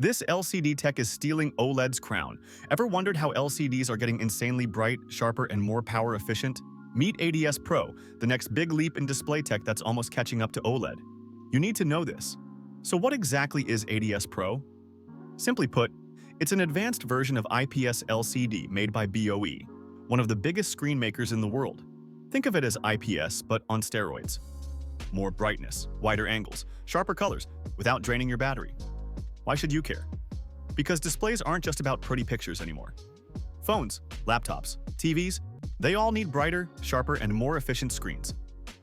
This LCD tech is stealing OLED's crown. Ever wondered how LCDs are getting insanely bright, sharper, and more power efficient? Meet ADS Pro, the next big leap in display tech that's almost catching up to OLED. You need to know this. So what exactly is ADS Pro? Simply put, it's an advanced version of IPS LCD made by BOE, one of the biggest screen makers in the world. Think of it as IPS, but on steroids. More brightness, wider angles, sharper colors, without draining your battery. Why should you care? Because displays aren't just about pretty pictures anymore. Phones, laptops, TVs, they all need brighter, sharper, and more efficient screens.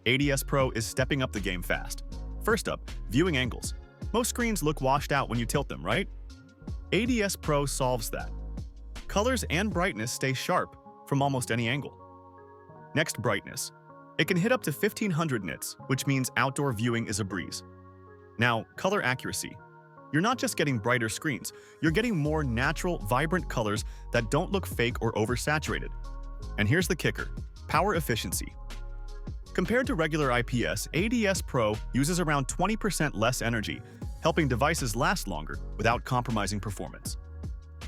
ADS Pro is stepping up the game fast. First up, viewing angles. Most screens look washed out when you tilt them, right? ADS Pro solves that. Colors and brightness stay sharp from almost any angle. Next, brightness. It can hit up to 1500 nits, which means outdoor viewing is a breeze. Now, color accuracy. You're not just getting brighter screens, you're getting more natural, vibrant colors that don't look fake or oversaturated. And here's the kicker: power efficiency. Compared to regular IPS, ADS Pro uses around 20% less energy, helping devices last longer without compromising performance.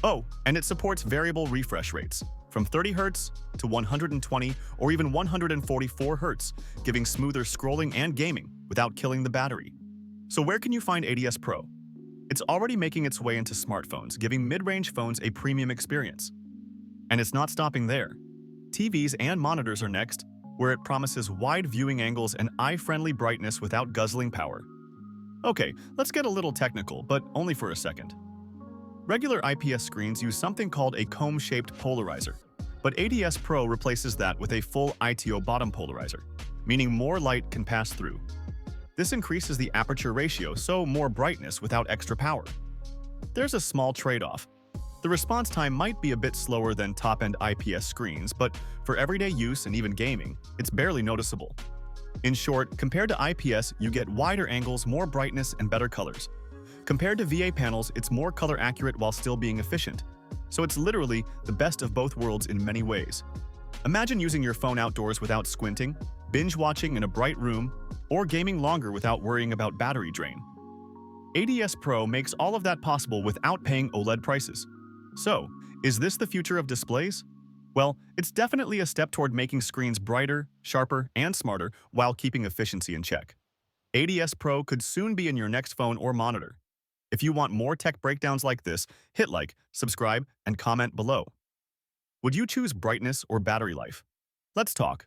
Oh, and it supports variable refresh rates, from 30 Hz to 120 or even 144 Hz, giving smoother scrolling and gaming without killing the battery. So where can you find ADS Pro? It's already making its way into smartphones, giving mid-range phones a premium experience. And it's not stopping there. TVs and monitors are next, where it promises wide viewing angles and eye-friendly brightness without guzzling power. Okay, let's get a little technical, but only for a second. Regular IPS screens use something called a comb-shaped polarizer, but ADS Pro replaces that with a full ITO bottom polarizer, meaning more light can pass through. This increases the aperture ratio, so more brightness without extra power. There's a small trade-off. The response time might be a bit slower than top-end IPS screens, but for everyday use and even gaming, it's barely noticeable. In short, compared to IPS, you get wider angles, more brightness, and better colors. Compared to VA panels, it's more color accurate while still being efficient. So it's literally the best of both worlds in many ways. Imagine using your phone outdoors without squinting, binge watching in a bright room, or gaming longer without worrying about battery drain. ADS Pro makes all of that possible without paying OLED prices. So, is this the future of displays? Well, it's definitely a step toward making screens brighter, sharper, and smarter while keeping efficiency in check. ADS Pro could soon be in your next phone or monitor. If you want more tech breakdowns like this, hit like, subscribe, and comment below. Would you choose brightness or battery life? Let's talk.